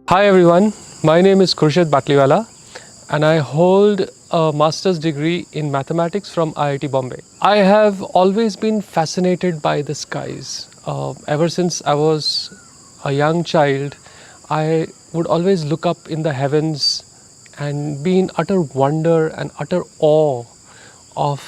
Hi everyone, my name is Khurshid Batliwala and I hold a master's degree in mathematics from IIT Bombay. I have always been fascinated by the skies. Ever since I was a young child, I would always look up in the heavens and be in utter wonder and utter awe of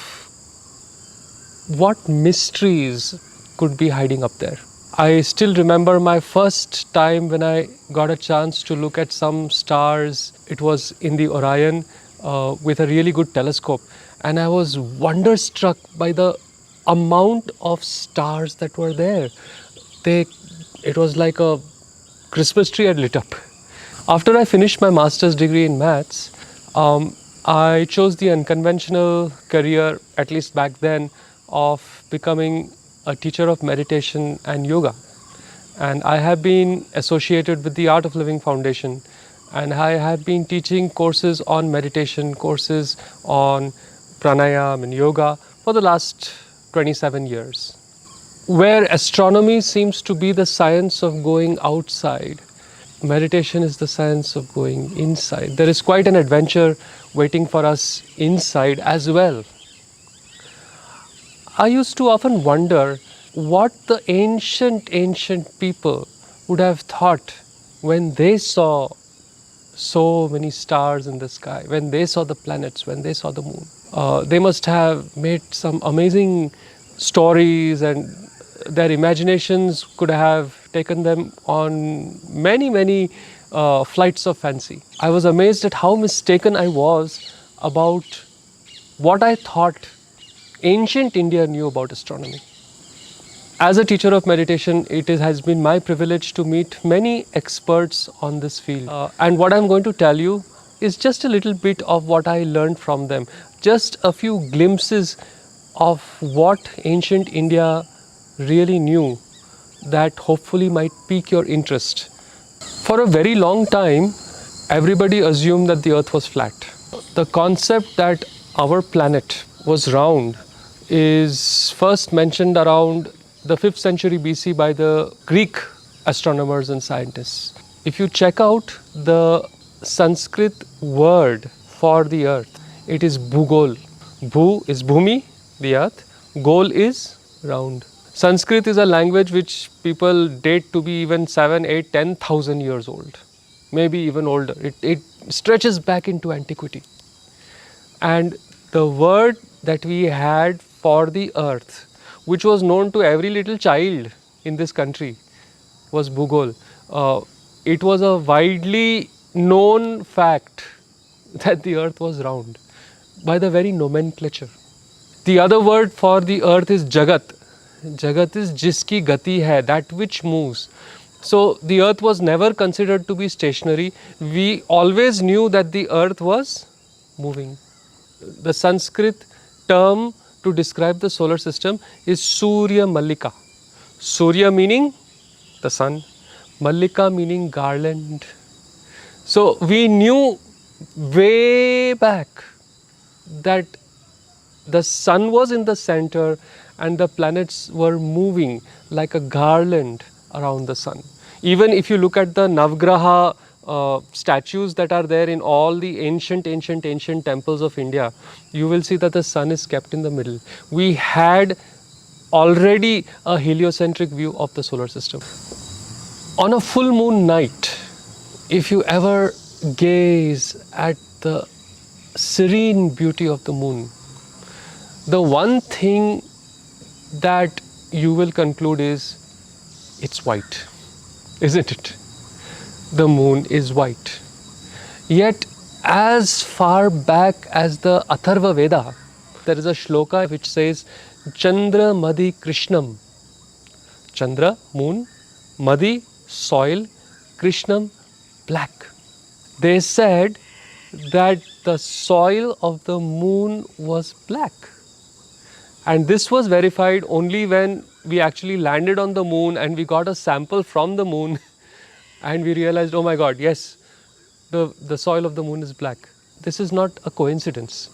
what mysteries could be hiding up there. I still remember my first time when I got a chance to look at some stars. It was in the Orion with a really good telescope, and I was wonderstruck by the amount of stars that were there. They, it was like a Christmas tree had lit up. After I finished my master's degree in maths, I chose the unconventional career, at least back then, of becoming a teacher of meditation and yoga. And I have been associated with the Art of Living Foundation, and I have been teaching courses on meditation, courses on pranayam and yoga for the last 27 years. Where astronomy seems to be the science of going outside, meditation is the science of going inside. There is quite an adventure waiting for us inside as well. I used to often wonder what the ancient people would have thought when they saw so many stars in the sky, when they saw the planets, when they saw the moon. They must have made some amazing stories, and their imaginations could have taken them on many flights of fancy. I was amazed at how mistaken I was about what I thought ancient India knew about astronomy. As a teacher of meditation, has been my privilege to meet many experts on this field. And what I'm going to tell you is just a little bit of what I learned from them, just a few glimpses of what ancient India really knew that hopefully might pique your interest. For a very long time, everybody assumed that the earth was flat. The concept that our planet was round is first mentioned around the 5th century BC by the Greek astronomers and scientists. If you check out the Sanskrit word for the earth, it is Bhugol. Bhu is Bhumi, the earth. Gol is round. Sanskrit is a language which people date to be even 7, 8, 10,000 years old, maybe even older. It stretches back into antiquity. And the word that we had for the earth, which was known to every little child in this country, was Bhugol. It was a widely known fact that the earth was round by the very nomenclature. The other word for the earth is Jagat. Jagat is jiski gati hai, that which moves. So the earth was never considered to be stationary. We always knew that the earth was moving. The Sanskrit term to describe the solar system is Surya Mallika. Surya meaning the sun, Mallika meaning garland. So we knew way back that the sun was in the center and the planets were moving like a garland around the sun. Even if you look at the Navgraha statues that are there in all the ancient temples of India, you will see that the sun is kept in the middle. We had already a heliocentric view of the solar system. On a full moon night, if you ever gaze at the serene beauty of the moon, the one thing that you will conclude is it's white, isn't it? The moon is white. Yet, as far back as the Atharva Veda, there is a shloka which says, Chandra Madhi Krishnam. Chandra, moon, Madhi, soil, Krishnam, black. They said that the soil of the moon was black. And this was verified only when we actually landed on the moon and we got a sample from the moon and we realized, oh my God, yes, the soil of the moon is black. This is not a coincidence.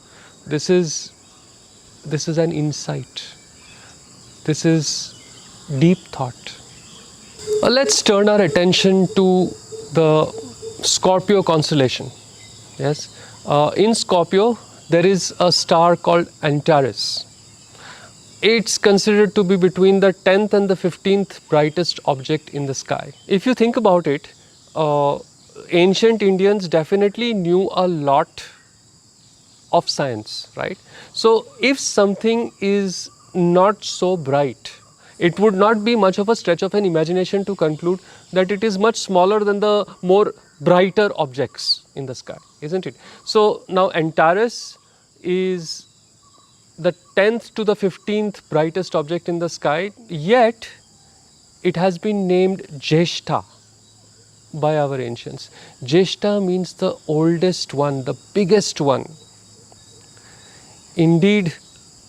This is an insight. This is deep thought. Let's turn our attention to the Scorpio constellation. Yes, in Scorpio there is a star called Antares. It's considered to be between the 10th and the 15th brightest object in the sky. If you think about it, ancient Indians definitely knew a lot of science, right? So if something is not so bright, it would not be much of a stretch of an imagination to conclude that it is much smaller than the more brighter objects in the sky, isn't it? So now Antares is the 10th to the 15th brightest object in the sky, yet it has been named Jeshta by our ancients. Jeshta means the oldest one, the biggest one. Indeed,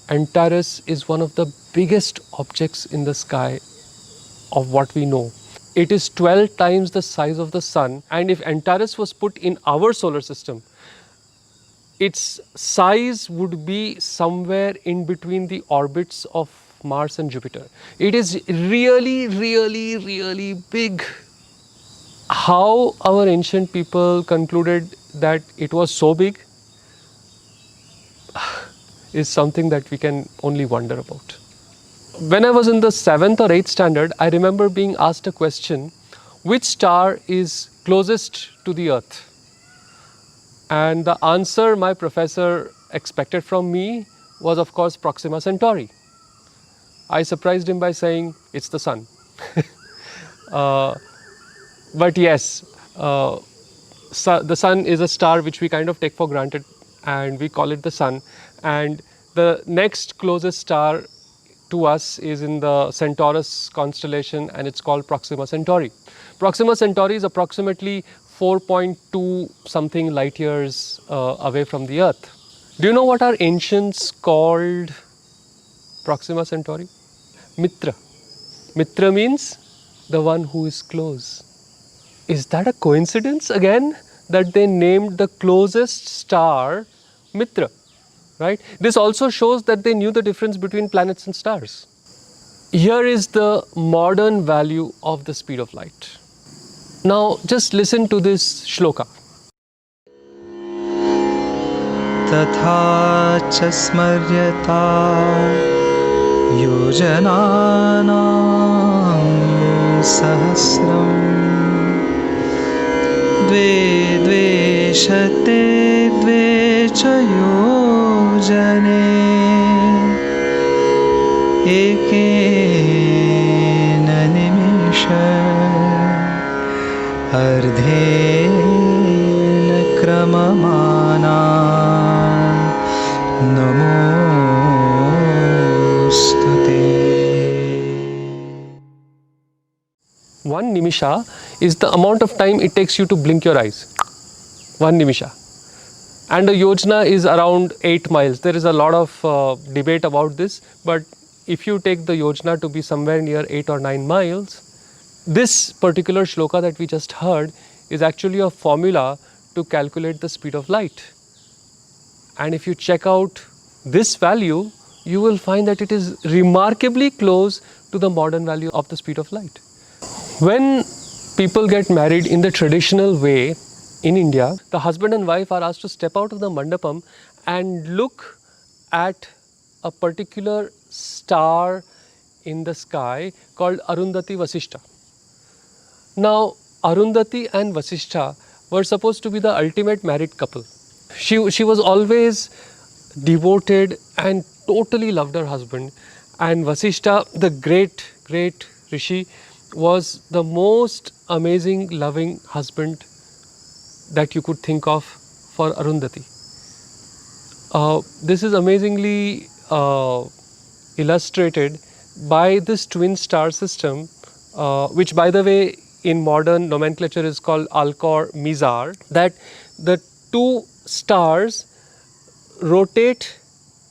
Antares is one of the biggest objects in the sky of what we know. It is 12 times the size of the sun, and if Antares was put in our solar system, its size would be somewhere in between the orbits of Mars and Jupiter. It is really, really, really big. How our ancient people concluded that it was so big is something that we can only wonder about. When I was in the 7th or 8th standard, I remember being asked a question, which star is closest to the earth? And the answer my professor expected from me was, of course, Proxima Centauri. I surprised him by saying, it's the sun. But yes, the sun is a star which we kind of take for granted and we call it the sun. And the next closest star to us is in the Centaurus constellation, and it's called Proxima Centauri. Proxima Centauri is approximately 4.2 something light years away from the Earth. Do you know what our ancients called Proxima Centauri? Mitra. Mitra means the one who is close. Is that a coincidence again that they named the closest star Mitra? Right? This also shows that they knew the difference between planets and stars. Here is the modern value of the speed of light. Now just listen to this shloka. तथा च स्मर्यता योजनानां सहस्रम् द्वे द्वेशते द्वे च योजने एकेन निमेष अर्धेन क्रममाना नमोस्तुते. One nimisha is the amount of time it takes you to blink your eyes. One nimisha. And a yojana is around 8 miles. There is a lot of debate about this, but if you take the yojana to be somewhere near 8 or 9 miles, this particular shloka that we just heard is actually a formula to calculate the speed of light. And if you check out this value, you will find that it is remarkably close to the modern value of the speed of light. When people get married in the traditional way in India, the husband and wife are asked to step out of the mandapam and look at a particular star in the sky called Arundhati Vasishtha. Now, Arundhati and Vasishtha were supposed to be the ultimate married couple. She was always devoted and totally loved her husband. And Vasishtha, the great Rishi, was the most amazing, loving husband that you could think of for Arundhati. This is amazingly illustrated by this twin star system, which, by the way, in modern nomenclature is called Alcor-Mizar, that the two stars rotate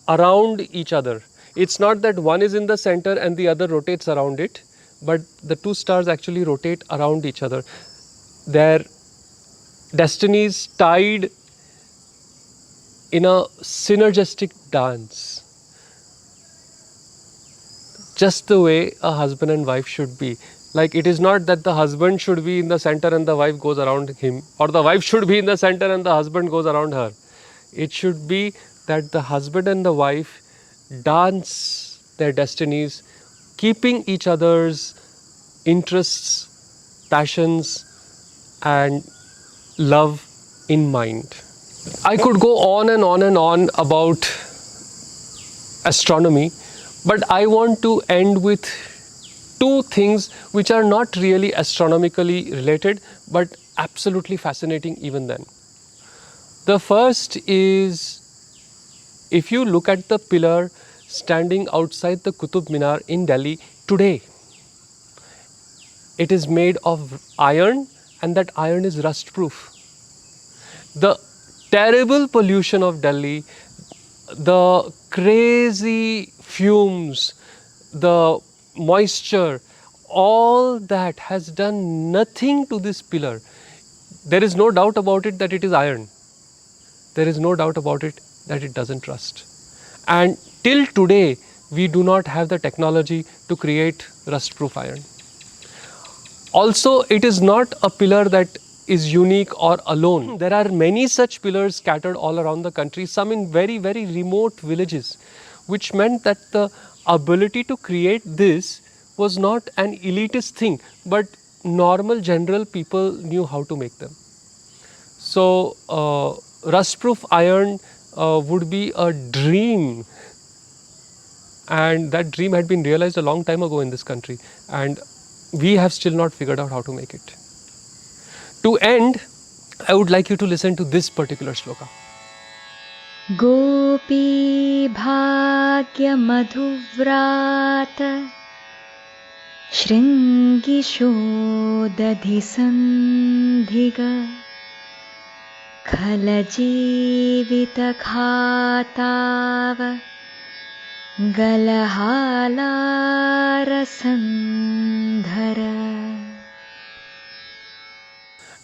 around each other. It's not that one is in the center and the other rotates around it, but the two stars actually rotate around each other. Their destinies tied in a synergistic dance. just the way a husband and wife should be. Like, it is not that the husband should be in the center and the wife goes around him, or the wife should be in the center and the husband goes around her. It should be that the husband and the wife dance their destinies, keeping each other's interests, passions, and love in mind. I could go on and on and on about astronomy, but I want to end with two things which are not really astronomically related but absolutely fascinating even then. The first is, if you look at the pillar standing outside the Qutub Minar in Delhi today, it is made of iron, and that iron is rust proof. The terrible pollution of Delhi, the crazy fumes, the moisture, all that has done nothing to this pillar. There is no doubt about it that it is iron. There is no doubt about it that it doesn't rust. And till today, we do not have the technology to create rust-proof iron. Also, it is not a pillar that is unique or alone. There are many such pillars scattered all around the country, some in very, very remote villages, which meant that the ability to create this was not an elitist thing, but normal general people knew how to make them. So, rust-proof iron would be a dream, and that dream had been realized a long time ago in this country, and we have still not figured out how to make it. To end, I would like you to listen to this particular shloka. Gopi bhagya madhuvrata shringi shodadhi sandhiga khala jivita khatava galahala rasandhara.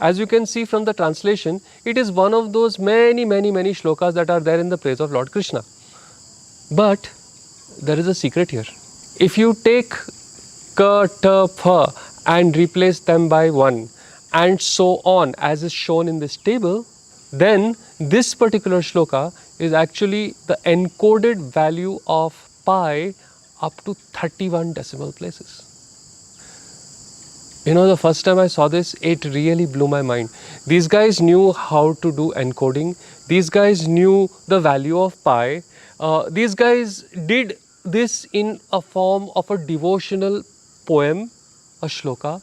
As you can see from the translation, it is one of those many shlokas that are there in the praise of Lord Krishna. But there is a secret here. If you take ka, ta, pha and replace them by 1 and so on as is shown in this table, then this particular shloka is actually the encoded value of pi up to 31 decimal places. You know, the first time I saw this, it really blew my mind. These guys knew how to do encoding. These guys knew the value of pi. These guys did this in a form of a devotional poem, a shloka.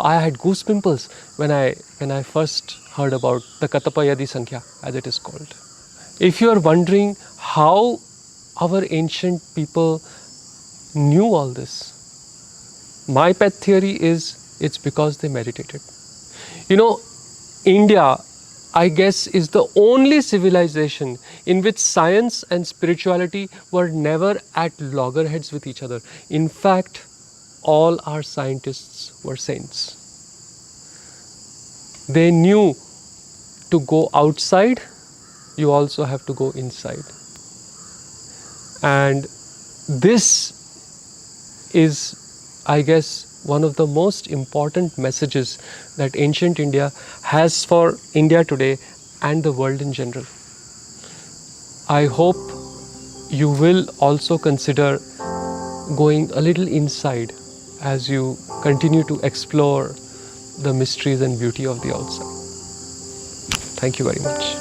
I had goose pimples when I first heard about the Katapayadi Sankhya, as it is called. If you are wondering how our ancient people knew all this, my pet theory is it's because they meditated. You know, India, I guess, is the only civilization in which science and spirituality were never at loggerheads with each other. In fact, all our scientists were saints. They knew to go outside, you also have to go inside. And this is, I guess, one of the most important messages that ancient India has for India today and the world in general. I hope you will also consider going a little inside as you continue to explore the mysteries and beauty of the outside. Thank you very much.